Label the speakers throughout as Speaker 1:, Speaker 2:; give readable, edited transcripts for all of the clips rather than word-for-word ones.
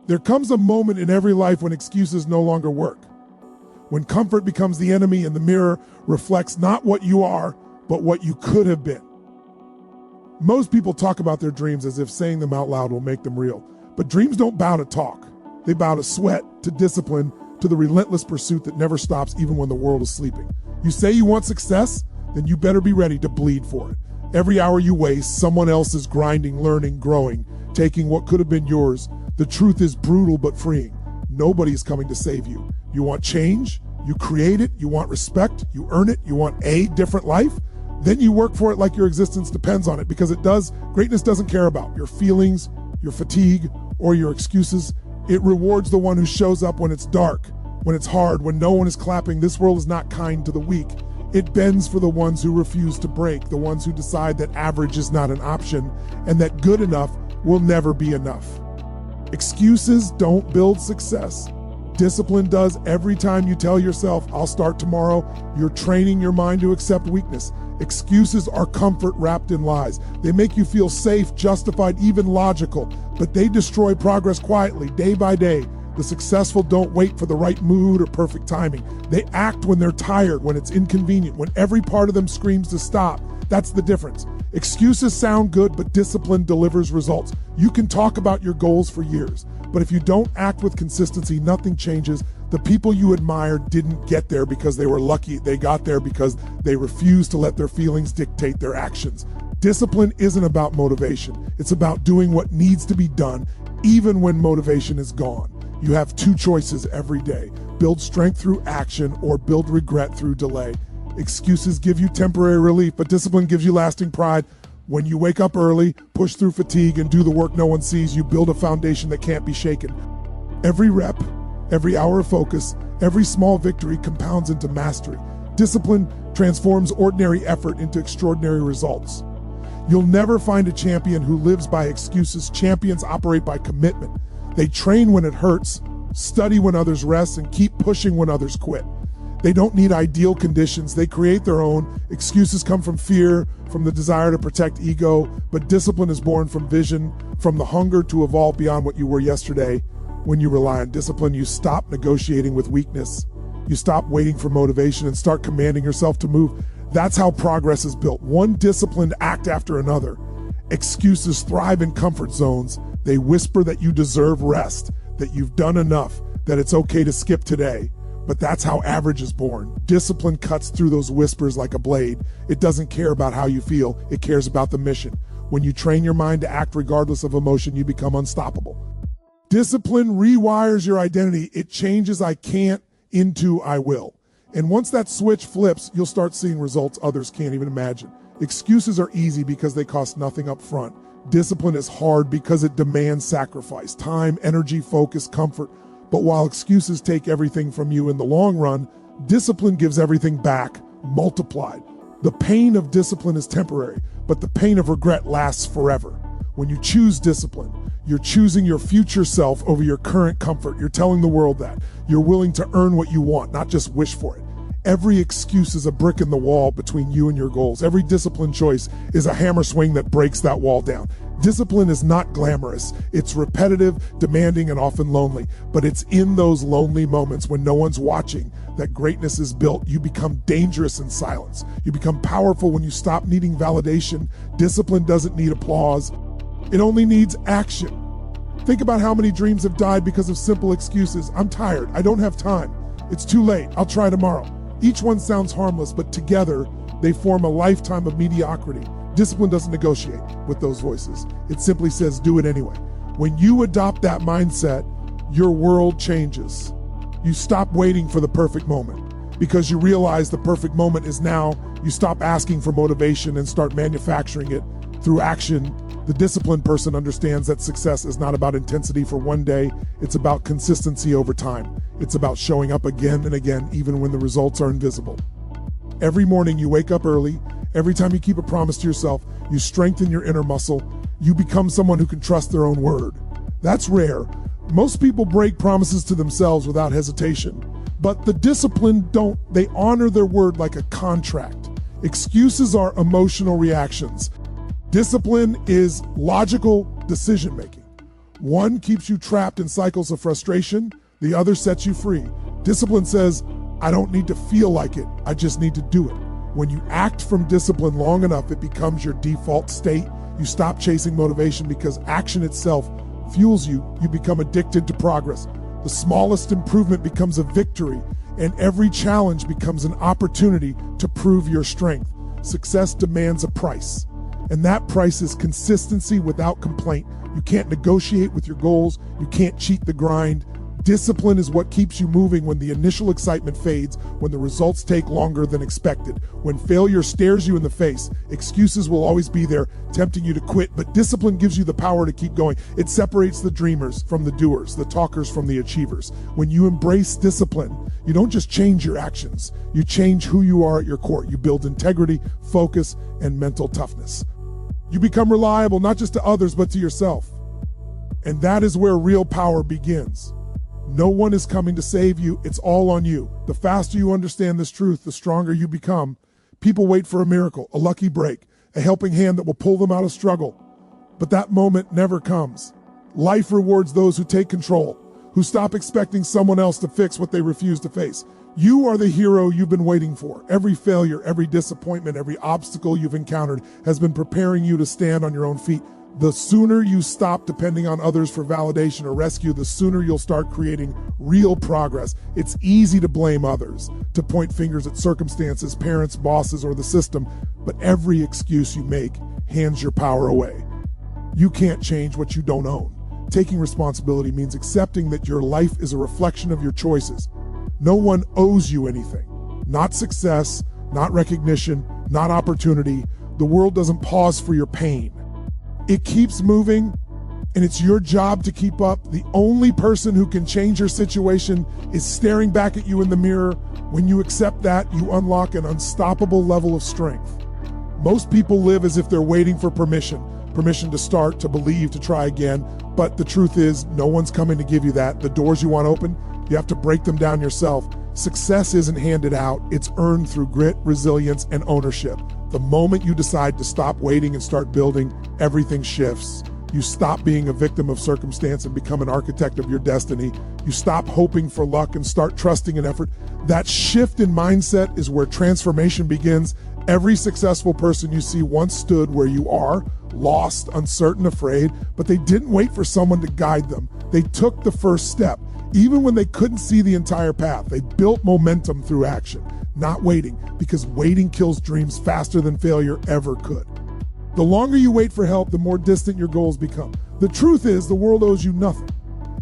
Speaker 1: There comes a moment in every life when excuses no longer work. When comfort becomes the enemy and the mirror reflects not what you are, but what you could have been. Most people talk about their dreams as if saying them out loud will make them real. But dreams don't bow to talk. They bow to sweat, to discipline, to the relentless pursuit that never stops even when the world is sleeping. You say you want success? Then you better be ready to bleed for it. Every hour you waste, someone else is grinding, learning, growing, taking what could have been yours. The truth is brutal but freeing. Nobody's coming to save you. You want change? You create it. You want respect? You earn it. You want a different life? Then you work for it like your existence depends on it, because it does. Greatness doesn't care about your feelings, your fatigue, or your excuses. It rewards the one who shows up when it's dark, when it's hard, when no one is clapping. This world is not kind to the weak. It bends for the ones who refuse to break, the ones who decide that average is not an option and that good enough will never be enough. Excuses don't build success. Discipline does. Every time you tell yourself, I'll start tomorrow, you're training your mind to accept weakness. Excuses are comfort wrapped in lies. They make you feel safe, justified, even logical, but they destroy progress quietly, day by day. The successful don't wait for the right mood or perfect timing. They act when they're tired, when it's inconvenient, when every part of them screams to stop. That's the difference. Excuses sound good, but discipline delivers results. You can talk about your goals for years, but if you don't act with consistency, nothing changes. The people you admire didn't get there because they were lucky. They got there because they refused to let their feelings dictate their actions. Discipline isn't about motivation. It's about doing what needs to be done, even when motivation is gone. You have two choices every day: build strength through action or build regret through delay. Excuses give you temporary relief, but discipline gives you lasting pride. When you wake up early, push through fatigue, and do the work no one sees, you build a foundation that can't be shaken. Every rep, every hour of focus, every small victory compounds into mastery. Discipline transforms ordinary effort into extraordinary results. You'll never find a champion who lives by excuses. Champions operate by commitment. They train when it hurts, study when others rest, and keep pushing when others quit. They don't need ideal conditions. They create their own. Excuses come from fear, from the desire to protect ego, but discipline is born from vision, from the hunger to evolve beyond what you were yesterday. When you rely on discipline, you stop negotiating with weakness. You stop waiting for motivation and start commanding yourself to move. That's how progress is built, one disciplined act after another. Excuses thrive in comfort zones. They whisper that you deserve rest, that you've done enough, that it's okay to skip today. But that's how average is born. Discipline cuts through those whispers like a blade. It doesn't care about how you feel. It cares about the mission. When you train your mind to act regardless of emotion, you become unstoppable. Discipline rewires your identity. It changes I can't into I will. And once that switch flips, you'll start seeing results others can't even imagine. Excuses are easy because they cost nothing up front. Discipline is hard because it demands sacrifice, time, energy, focus, comfort. But while excuses take everything from you in the long run, discipline gives everything back, multiplied. The pain of discipline is temporary, but the pain of regret lasts forever. When you choose discipline, you're choosing your future self over your current comfort. You're telling the world that you're willing to earn what you want, not just wish for it. Every excuse is a brick in the wall between you and your goals. Every discipline choice is a hammer swing that breaks that wall down. Discipline is not glamorous. It's repetitive, demanding, and often lonely. But it's in those lonely moments when no one's watching that greatness is built. You become dangerous in silence. You become powerful when you stop needing validation. Discipline doesn't need applause. It only needs action. Think about how many dreams have died because of simple excuses. I'm tired. I don't have time. It's too late. I'll try tomorrow. Each one sounds harmless, but together they form a lifetime of mediocrity. Discipline doesn't negotiate with those voices. It simply says, do it anyway. When you adopt that mindset, your world changes. You stop waiting for the perfect moment because you realize the perfect moment is now. You stop asking for motivation and start manufacturing it through action. The disciplined person understands that success is not about intensity for one day. It's about consistency over time. It's about showing up again and again, even when the results are invisible. Every morning you wake up early. Every time you keep a promise to yourself, you strengthen your inner muscle. You become someone who can trust their own word. That's rare. Most people break promises to themselves without hesitation. But the disciplined don't. They honor their word like a contract. Excuses are emotional reactions. Discipline is logical decision-making. One keeps you trapped in cycles of frustration, the other sets you free. Discipline says, I don't need to feel like it, I just need to do it. When you act from discipline long enough, it becomes your default state. You stop chasing motivation because action itself fuels you. You become addicted to progress. The smallest improvement becomes a victory, and every challenge becomes an opportunity to prove your strength. Success demands a price, and that price is consistency without complaint. You can't negotiate with your goals. You can't cheat the grind. Discipline is what keeps you moving when the initial excitement fades, when the results take longer than expected, when failure stares you in the face. Excuses will always be there, tempting you to quit, but discipline gives you the power to keep going. It separates the dreamers from the doers, the talkers from the achievers. When you embrace discipline, you don't just change your actions, you change who you are at your core. You build integrity, focus, and mental toughness. You become reliable, not just to others, but to yourself. And that is where real power begins. No one is coming to save you. It's all on you. The faster you understand this truth, the stronger you become. People wait for a miracle, a lucky break, a helping hand that will pull them out of struggle. But that moment never comes. Life rewards those who take control, who stop expecting someone else to fix what they refuse to face. You are the hero you've been waiting for. Every failure, every disappointment, every obstacle you've encountered has been preparing you to stand on your own feet. The sooner you stop depending on others for validation or rescue, the sooner you'll start creating real progress. It's easy to blame others, to point fingers at circumstances, parents, bosses, or the system, but every excuse you make hands your power away. You can't change what you don't own. Taking responsibility means accepting that your life is a reflection of your choices. No one owes you anything. Not success, not recognition, not opportunity. The world doesn't pause for your pain. It keeps moving, and it's your job to keep up. The only person who can change your situation is staring back at you in the mirror. When you accept that, you unlock an unstoppable level of strength. Most people live as if they're waiting for permission to start, to believe, to try again. But the truth is, no one's coming to give you that. The doors you want open, you have to break them down yourself. Success isn't handed out, it's earned through grit, resilience, and ownership. The moment you decide to stop waiting and start building, everything shifts. You stop being a victim of circumstance and become an architect of your destiny. You stop hoping for luck and start trusting in effort. That shift in mindset is where transformation begins. Every successful person you see once stood where you are, lost, uncertain, afraid, but they didn't wait for someone to guide them. They took the first step. Even when they couldn't see the entire path, they built momentum through action, not waiting, because waiting kills dreams faster than failure ever could. The longer you wait for help, the more distant your goals become. The truth is, the world owes you nothing.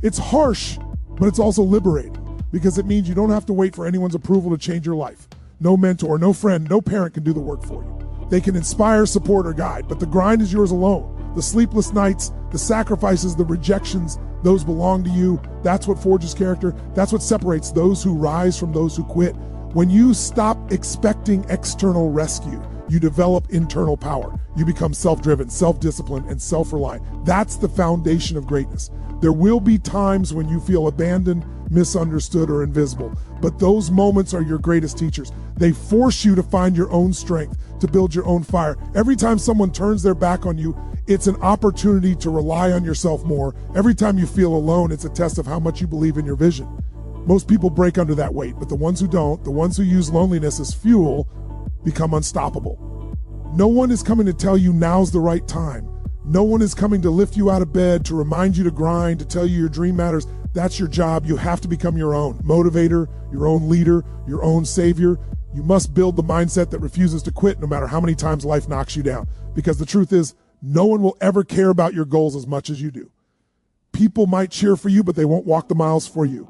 Speaker 1: It's harsh, but it's also liberating, because it means you don't have to wait for anyone's approval to change your life. No mentor, no friend, no parent can do the work for you. They can inspire, support, or guide, but the grind is yours alone. The sleepless nights, the sacrifices, the rejections, those belong to you. That's what forges character. That's what separates those who rise from those who quit. When you stop expecting external rescue, you develop internal power. You become self-driven, self-disciplined, and self-reliant. That's the foundation of greatness. There will be times when you feel abandoned, misunderstood, or invisible, but those moments are your greatest teachers. They force you to find your own strength, to build your own fire. Every time someone turns their back on you, it's an opportunity to rely on yourself more. Every time you feel alone, it's a test of how much you believe in your vision. Most people break under that weight, but the ones who don't, the ones who use loneliness as fuel, become unstoppable. No one is coming to tell you now's the right time. No one is coming to lift you out of bed, to remind you to grind, to tell you your dream matters. That's your job. You have to become your own motivator, your own leader, your own savior. You must build the mindset that refuses to quit no matter how many times life knocks you down. Because the truth is, no one will ever care about your goals as much as you do. People might cheer for you, but they won't walk the miles for you.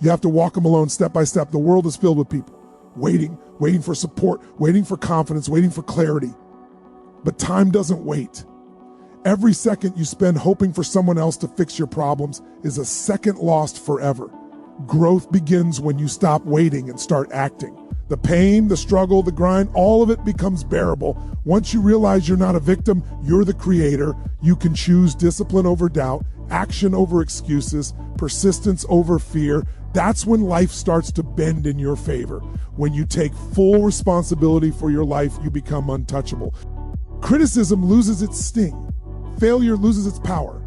Speaker 1: You have to walk them alone step by step. The world is filled with people waiting for support, waiting for confidence, waiting for clarity. But time doesn't wait. Every second you spend hoping for someone else to fix your problems is a second lost forever. Growth begins when you stop waiting and start acting. The pain, the struggle, the grind, all of it becomes bearable. Once you realize you're not a victim, you're the creator. You can choose discipline over doubt, action over excuses, persistence over fear. That's when life starts to bend in your favor. When you take full responsibility for your life, you become untouchable. Criticism loses its sting. Failure loses its power.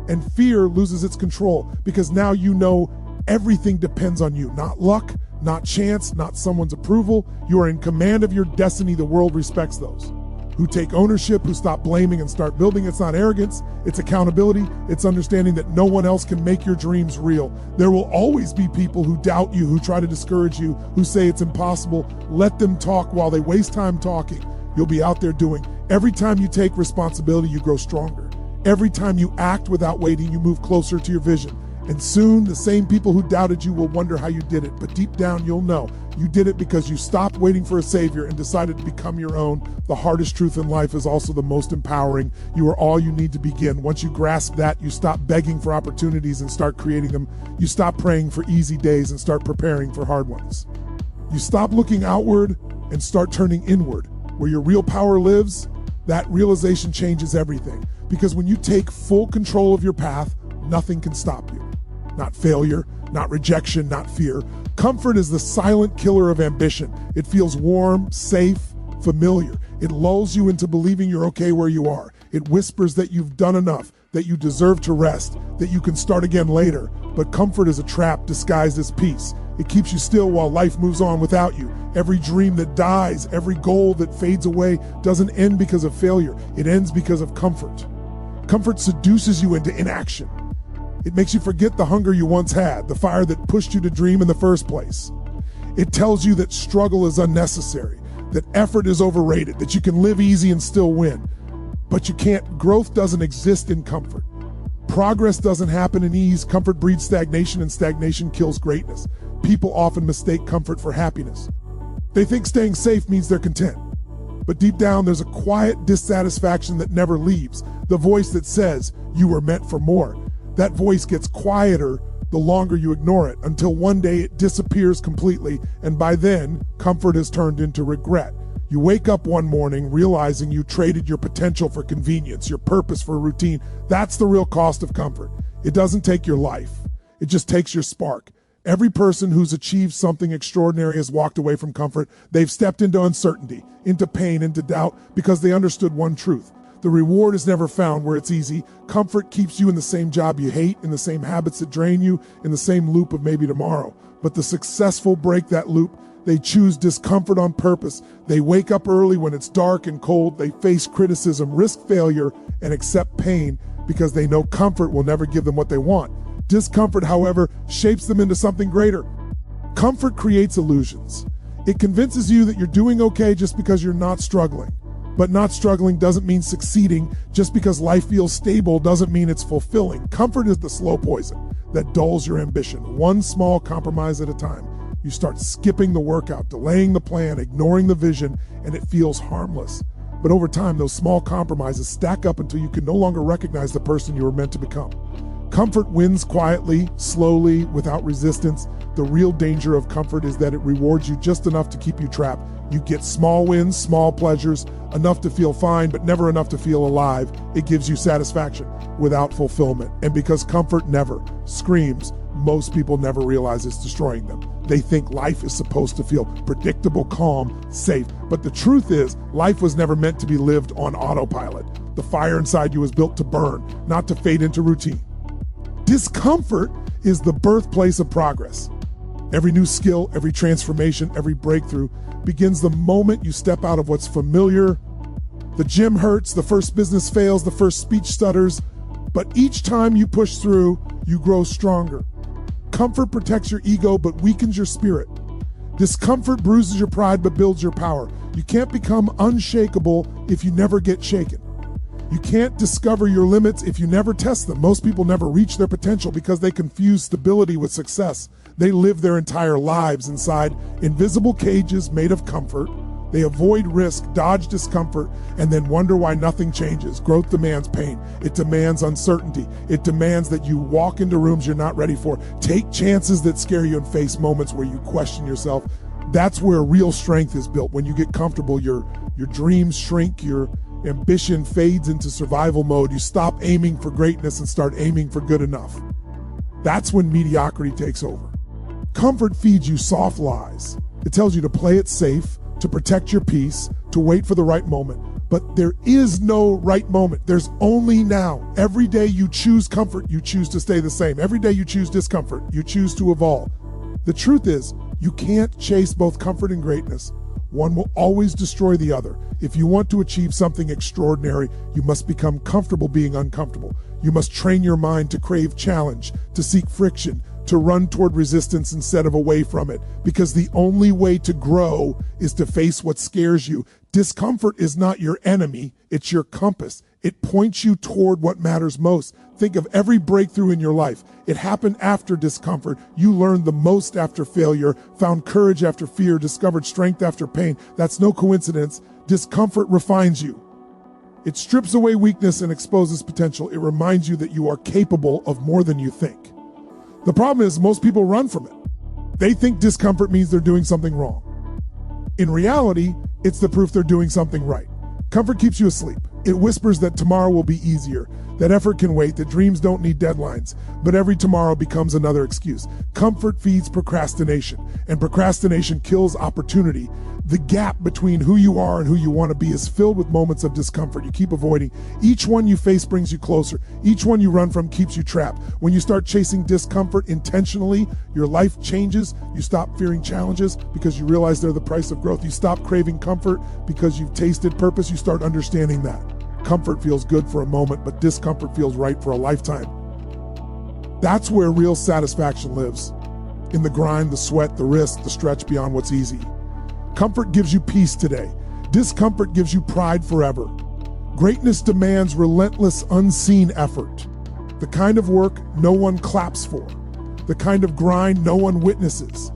Speaker 1: And fear loses its control because now you know everything depends on you. Not luck, not chance, not someone's approval. You are in command of your destiny. The world respects those who take ownership, who stop blaming and start building. It's not arrogance, it's accountability. It's understanding that no one else can make your dreams real. There will always be people who doubt you, who try to discourage you, who say it's impossible. Let them talk while they waste time talking. You'll be out there doing. Every time you take responsibility, you grow stronger. Every time you act without waiting, you move closer to your vision. And soon, the same people who doubted you will wonder how you did it. But deep down, you'll know you did it because you stopped waiting for a savior and decided to become your own. The hardest truth in life is also the most empowering. You are all you need to begin. Once you grasp that, you stop begging for opportunities and start creating them. You stop praying for easy days and start preparing for hard ones. You stop looking outward and start turning inward. Where your real power lives, that realization changes everything. Because when you take full control of your path, nothing can stop you. Not failure, not rejection, not fear. Comfort is the silent killer of ambition. It feels warm, safe, familiar. It lulls you into believing you're okay where you are. It whispers that you've done enough, that you deserve to rest, that you can start again later. But comfort is a trap disguised as peace. It keeps you still while life moves on without you. Every dream that dies, every goal that fades away doesn't end because of failure. It ends because of comfort. Comfort seduces you into inaction. It makes you forget the hunger you once had, the fire that pushed you to dream in the first place. It tells you that struggle is unnecessary, that effort is overrated, that you can live easy and still win. But you can't. Growth doesn't exist in comfort. Progress doesn't happen in ease. Comfort breeds stagnation, and stagnation kills greatness. People often mistake comfort for happiness. They think staying safe means they're content. But deep down, there's a quiet dissatisfaction that never leaves. The voice that says, you were meant for more. That voice gets quieter the longer you ignore it, until one day it disappears completely, and by then, comfort has turned into regret. You wake up one morning realizing you traded your potential for convenience, your purpose for routine. That's the real cost of comfort. It doesn't take your life. It just takes your spark. Every person who's achieved something extraordinary has walked away from comfort. They've stepped into uncertainty, into pain, into doubt, because they understood one truth. The reward is never found where it's easy. Comfort keeps you in the same job you hate, in the same habits that drain you, in the same loop of maybe tomorrow. But the successful break that loop. They choose discomfort on purpose. They wake up early when it's dark and cold. They face criticism, risk failure, and accept pain because they know comfort will never give them what they want. Discomfort, however, shapes them into something greater. Comfort creates illusions. It convinces you that you're doing okay just because you're not struggling. But not struggling doesn't mean succeeding. Just because life feels stable doesn't mean it's fulfilling. Comfort is the slow poison that dulls your ambition, one small compromise at a time. You start skipping the workout, delaying the plan, ignoring the vision, and it feels harmless. But over time, those small compromises stack up until you can no longer recognize the person you were meant to become. Comfort wins quietly, slowly, without resistance. The real danger of comfort is that it rewards you just enough to keep you trapped. You get small wins, small pleasures, enough to feel fine, but never enough to feel alive. It gives you satisfaction without fulfillment. And because comfort never screams, most people never realize it's destroying them. They think life is supposed to feel predictable, calm, safe. But the truth is, life was never meant to be lived on autopilot. The fire inside you was built to burn, not to fade into routine. Discomfort is the birthplace of progress. Every new skill, every transformation, every breakthrough begins the moment you step out of what's familiar. The gym hurts, the first business fails, the first speech stutters, but each time you push through, you grow stronger. Comfort protects your ego but weakens your spirit. Discomfort bruises your pride but builds your power. You can't become unshakable if you never get shaken. You can't discover your limits if you never test them. Most people never reach their potential because they confuse stability with success. They live their entire lives inside invisible cages made of comfort. They avoid risk, dodge discomfort, and then wonder why nothing changes. Growth demands pain. It demands uncertainty. It demands that you walk into rooms you're not ready for. Take chances that scare you and face moments where you question yourself. That's where real strength is built. When you get comfortable, your dreams shrink, your ambition fades into survival mode. You stop aiming for greatness and start aiming for good enough. That's when mediocrity takes over. Comfort feeds you soft lies. It tells you to play it safe, to protect your peace, to wait for the right moment. But there is no right moment. There's only now. Every day you choose comfort, you choose to stay the same. Every day you choose discomfort, you choose to evolve. The truth is, you can't chase both comfort and greatness. One will always destroy the other. If you want to achieve something extraordinary, you must become comfortable being uncomfortable. You must train your mind to crave challenge, to seek friction, to run toward resistance instead of away from it, because the only way to grow is to face what scares you. Discomfort is not your enemy, it's your compass. It points you toward what matters most. Think of every breakthrough in your life. It happened after discomfort. You learned the most after failure, found courage after fear, discovered strength after pain. That's no coincidence. Discomfort refines you. It strips away weakness and exposes potential. It reminds you that you are capable of more than you think. The problem is most people run from it. They think discomfort means they're doing something wrong. In reality, it's the proof they're doing something right. Comfort keeps you asleep. It whispers that tomorrow will be easier, that effort can wait, that dreams don't need deadlines, but every tomorrow becomes another excuse. Comfort feeds procrastination, and procrastination kills opportunity. The gap between who you are and who you want to be is filled with moments of discomfort you keep avoiding. Each one you face brings you closer. Each one you run from keeps you trapped. When you start chasing discomfort intentionally, your life changes. You stop fearing challenges because you realize they're the price of growth. You stop craving comfort because you've tasted purpose. You start understanding that. Comfort feels good for a moment, but discomfort feels right for a lifetime. That's where real satisfaction lives. In the grind, the sweat, the risk, the stretch beyond what's easy. Comfort gives you peace today. Discomfort gives you pride forever. Greatness demands relentless, unseen effort. The kind of work no one claps for. The kind of grind no one witnesses.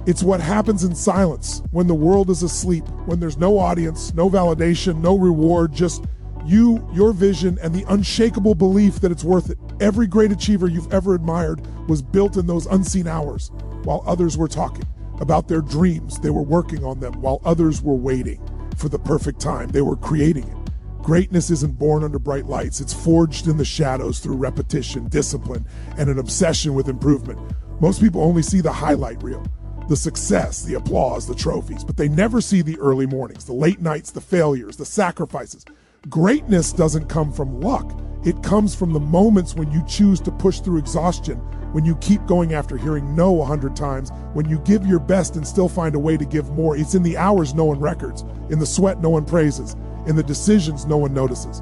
Speaker 1: It's what happens in silence, when the world is asleep, when there's no audience, no validation, no reward, just you, your vision, and the unshakable belief that it's worth it. Every great achiever you've ever admired was built in those unseen hours, while others were talking about their dreams. They were working on them while others were waiting for the perfect time. They were creating it. Greatness isn't born under bright lights. It's forged in the shadows through repetition, discipline, and an obsession with improvement. Most people only see the highlight reel, the success, the applause, the trophies, but they never see the early mornings, the late nights, the failures, the sacrifices. Greatness doesn't come from luck. It comes from the moments when you choose to push through exhaustion, when you keep going after hearing no 100 times, when you give your best and still find a way to give more. It's in the hours no one records, in the sweat no one praises, in the decisions no one notices.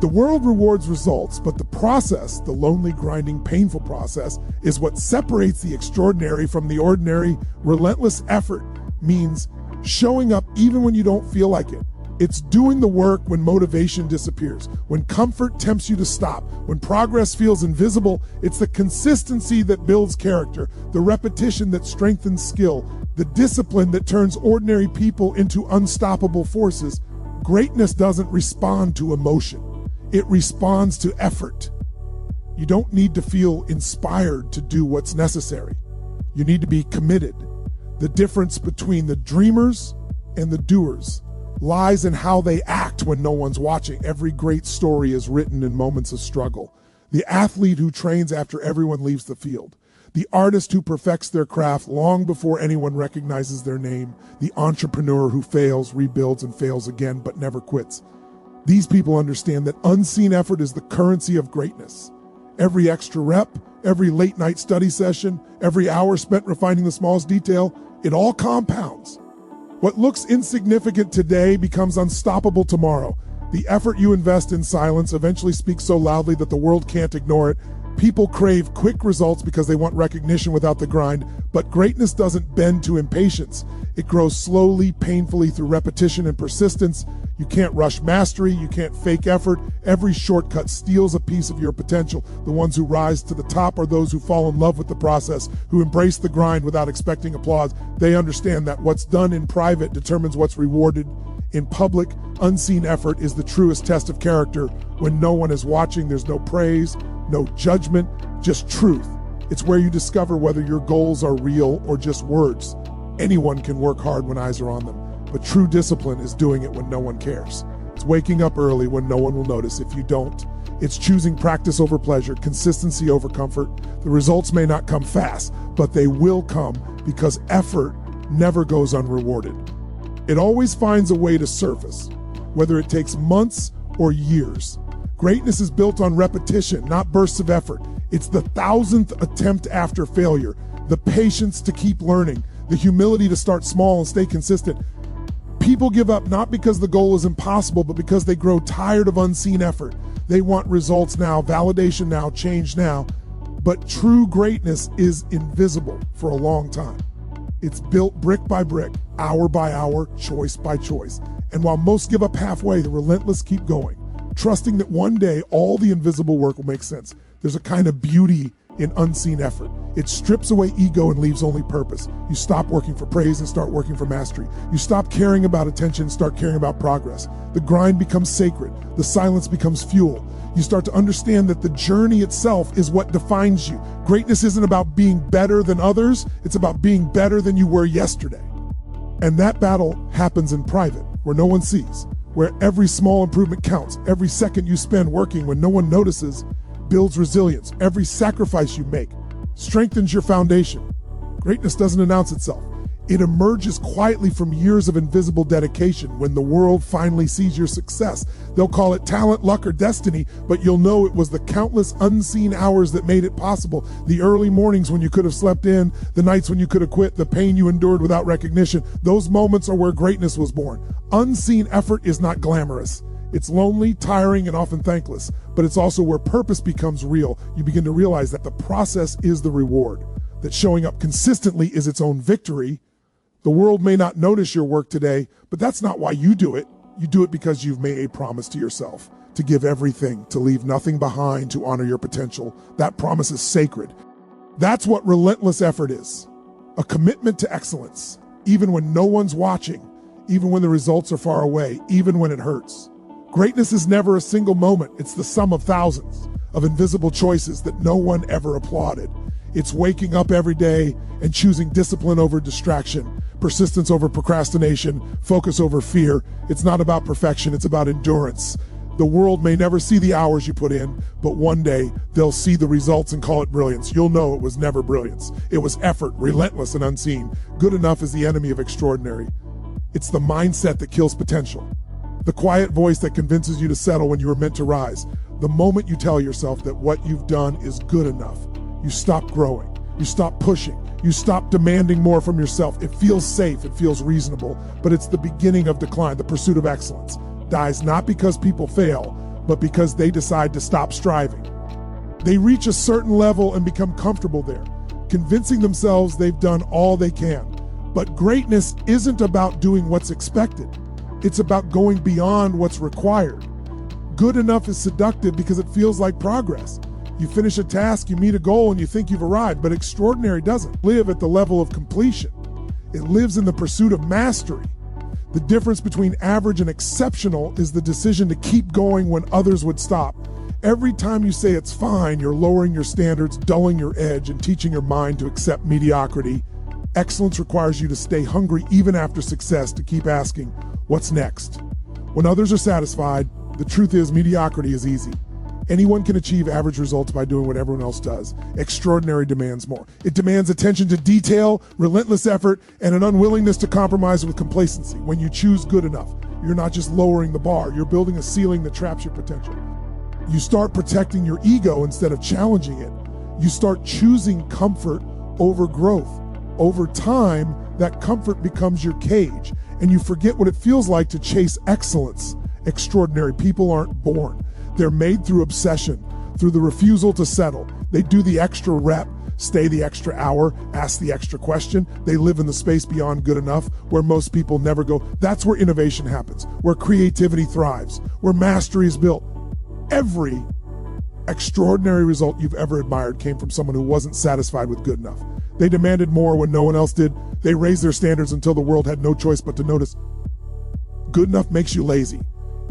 Speaker 1: The world rewards results, but the process, the lonely, grinding, painful process, is what separates the extraordinary from the ordinary. Relentless effort means showing up even when you don't feel like it. It's doing the work when motivation disappears, when comfort tempts you to stop, when progress feels invisible. It's the consistency that builds character, the repetition that strengthens skill, the discipline that turns ordinary people into unstoppable forces. Greatness doesn't respond to emotion. It responds to effort. You don't need to feel inspired to do what's necessary. You need to be committed. The difference between the dreamers and the doers lies in how they act when no one's watching. Every great story is written in moments of struggle. The athlete who trains after everyone leaves the field. The artist who perfects their craft long before anyone recognizes their name. The entrepreneur who fails, rebuilds, and fails again, but never quits. These people understand that unseen effort is the currency of greatness. Every extra rep, every late night study session, every hour spent refining the smallest detail, it all compounds. What looks insignificant today becomes unstoppable tomorrow. The effort you invest in silence eventually speaks so loudly that the world can't ignore it. People crave quick results because they want recognition without the grind, but greatness doesn't bend to impatience. It grows slowly, painfully through repetition and persistence. You can't rush mastery, you can't fake effort. Every shortcut steals a piece of your potential. The ones who rise to the top are those who fall in love with the process, who embrace the grind without expecting applause. They understand that what's done in private determines what's rewarded in public. Unseen effort is the truest test of character. When no one is watching, there's no praise, no judgment, just truth. It's where you discover whether your goals are real or just words. Anyone can work hard when eyes are on them, but true discipline is doing it when no one cares. It's waking up early when no one will notice if you don't. It's choosing practice over pleasure, consistency over comfort. The results may not come fast, but they will come because effort never goes unrewarded. It always finds a way to surface. whether it takes months or years. Greatness is built on repetition, not bursts of effort. It's the 1,000th attempt after failure, the patience to keep learning, the humility to start small and stay consistent. People give up not because the goal is impossible, but because they grow tired of unseen effort. They want results now, validation now, change now. But true greatness is invisible for a long time. It's built brick by brick, hour by hour, choice by choice. And while most give up halfway, the relentless keep going, trusting that one day all the invisible work will make sense. There's a kind of beauty in unseen effort. It strips away ego and leaves only purpose. You stop working for praise and start working for mastery. You stop caring about attention and start caring about progress. The grind becomes sacred. The silence becomes fuel. You start to understand that the journey itself is what defines you. Greatness isn't about being better than others. It's about being better than you were yesterday. And that battle happens in private, where no one sees, where every small improvement counts. Every second you spend working when no one notices builds resilience. Every sacrifice you make strengthens your foundation. Greatness doesn't announce itself. It emerges quietly from years of invisible dedication. When the world finally sees your success, they'll call it talent, luck, or destiny, but you'll know it was the countless unseen hours that made it possible. The early mornings when you could have slept in, the nights when you could have quit, the pain you endured without recognition. Those moments are where greatness was born. Unseen effort is not glamorous. It's lonely, tiring, and often thankless, but it's also where purpose becomes real. You begin to realize that the process is the reward, that showing up consistently is its own victory. The world may not notice your work today, but that's not why you do it. You do it because you've made a promise to yourself to give everything, to leave nothing behind, to honor your potential. That promise is sacred. That's what relentless effort is. A commitment to excellence, even when no one's watching, even when the results are far away, even when it hurts. Greatness is never a single moment. It's the sum of thousands of invisible choices that no one ever applauded. It's waking up every day and choosing discipline over distraction, persistence over procrastination, focus over fear. It's not about perfection, it's about endurance. The world may never see the hours you put in, but one day they'll see the results and call it brilliance. You'll know it was never brilliance. It was effort, relentless and unseen. Good enough is the enemy of extraordinary. It's the mindset that kills potential. The quiet voice that convinces you to settle when you were meant to rise. The moment you tell yourself that what you've done is good enough, you stop growing, you stop pushing, you stop demanding more from yourself. It feels safe, it feels reasonable, but it's the beginning of decline. The pursuit of excellence dies not because people fail, but because they decide to stop striving. They reach a certain level and become comfortable there, convincing themselves they've done all they can. But greatness isn't about doing what's expected. It's about going beyond what's required. Good enough is seductive because it feels like progress. You finish a task, you meet a goal, and you think you've arrived, but extraordinary doesn't live at the level of completion. It lives in the pursuit of mastery. The difference between average and exceptional is the decision to keep going when others would stop. Every time you say it's fine, you're lowering your standards, dulling your edge, and teaching your mind to accept mediocrity. Excellence requires you to stay hungry even after success, to keep asking, what's next? When others are satisfied, the truth is mediocrity is easy. Anyone can achieve average results by doing what everyone else does. Extraordinary demands more. It demands attention to detail, relentless effort, and an unwillingness to compromise with complacency. When you choose good enough, you're not just lowering the bar, you're building a ceiling that traps your potential. You start protecting your ego instead of challenging it. You start choosing comfort over growth. Over time, that comfort becomes your cage, and you forget what it feels like to chase excellence. Extraordinary people aren't born. They're made through obsession, through the refusal to settle. They do the extra rep, stay the extra hour, ask the extra question. They live in the space beyond good enough, where most people never go. That's where innovation happens, where creativity thrives, where mastery is built. Every extraordinary result you've ever admired came from someone who wasn't satisfied with good enough. They demanded more when no one else did. They raised their standards until the world had no choice but to notice. Good enough makes you lazy.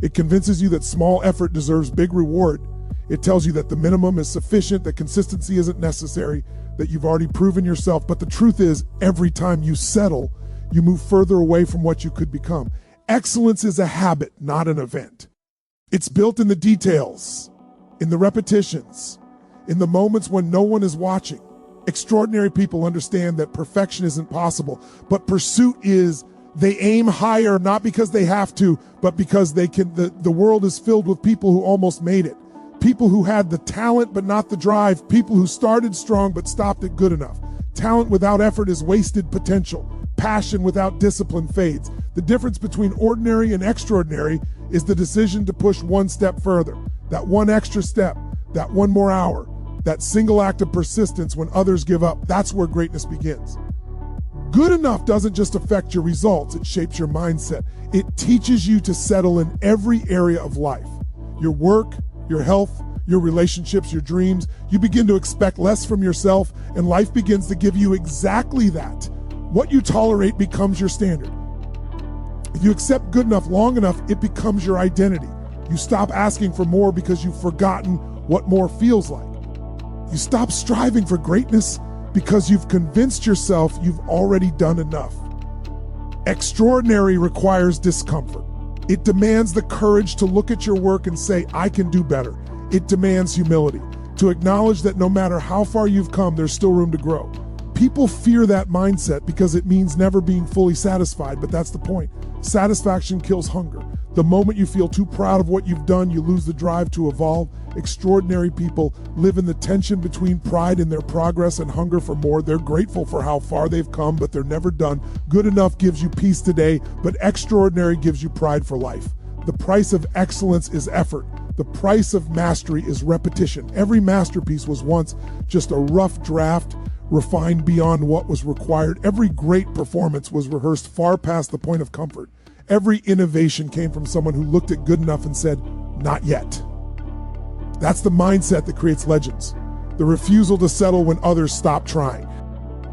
Speaker 1: It convinces you that small effort deserves big reward. It tells you that the minimum is sufficient, that consistency isn't necessary, that you've already proven yourself. But the truth is, every time you settle, you move further away from what you could become. Excellence is a habit, not an event. It's built in the details, in the repetitions, in the moments when no one is watching. Extraordinary people understand that perfection isn't possible, but pursuit is. They aim higher, not because they have to, but because they can. The world is filled with people who almost made it. People who had the talent but not the drive. People who started strong but stopped at good enough. Talent without effort is wasted potential. Passion without discipline fades. The difference between ordinary and extraordinary is the decision to push one step further. That one extra step, that one more hour, that single act of persistence when others give up. That's where greatness begins. Good enough doesn't just affect your results, it shapes your mindset. It teaches you to settle in every area of life. Your work, your health, your relationships, your dreams. You begin to expect less from yourself, and life begins to give you exactly that. What you tolerate becomes your standard. If you accept good enough long enough, it becomes your identity. You stop asking for more because you've forgotten what more feels like. You stop striving for greatness because you've convinced yourself you've already done enough. Extraordinary requires discomfort. It demands the courage to look at your work and say, I can do better. It demands humility, to acknowledge that no matter how far you've come, there's still room to grow. People fear that mindset because it means never being fully satisfied, but that's the point. Satisfaction kills hunger. The moment you feel too proud of what you've done, you lose the drive to evolve. Extraordinary people live in the tension between pride in their progress and hunger for more. They're grateful for how far they've come, but they're never done. Good enough gives you peace today, but extraordinary gives you pride for life. The price of excellence is effort. The price of mastery is repetition. Every masterpiece was once just a rough draft, refined beyond what was required. Every great performance was rehearsed far past the point of comfort. Every innovation came from someone who looked at good enough and said, not yet. That's the mindset that creates legends. The refusal to settle when others stop trying.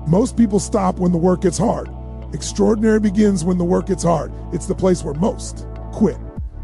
Speaker 1: Most people stop when the work gets hard. Extraordinary begins when the work gets hard. It's the place where most quit.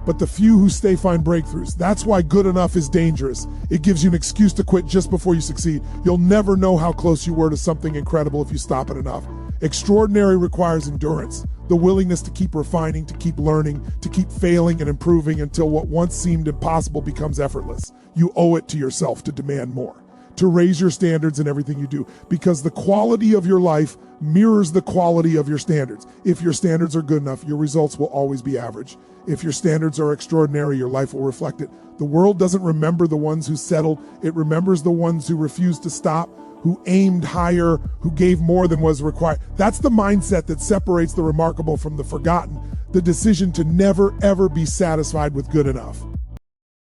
Speaker 1: But the few who stay find breakthroughs. That's why good enough is dangerous. It gives you an excuse to quit just before you succeed. You'll never know how close you were to something incredible if you stop it enough. Extraordinary requires endurance, the willingness to keep refining, to keep learning, to keep failing and improving until what once seemed impossible becomes effortless. You owe it to yourself to demand more, to raise your standards in everything you do, because the quality of your life mirrors the quality of your standards. If your standards are good enough, your results will always be average. If your standards are extraordinary, your life will reflect it. The world doesn't remember the ones who settled. It remembers the ones who refused to stop, who aimed higher, who gave more than was required. That's the mindset that separates the remarkable from the forgotten, the decision to never, ever be satisfied with good enough.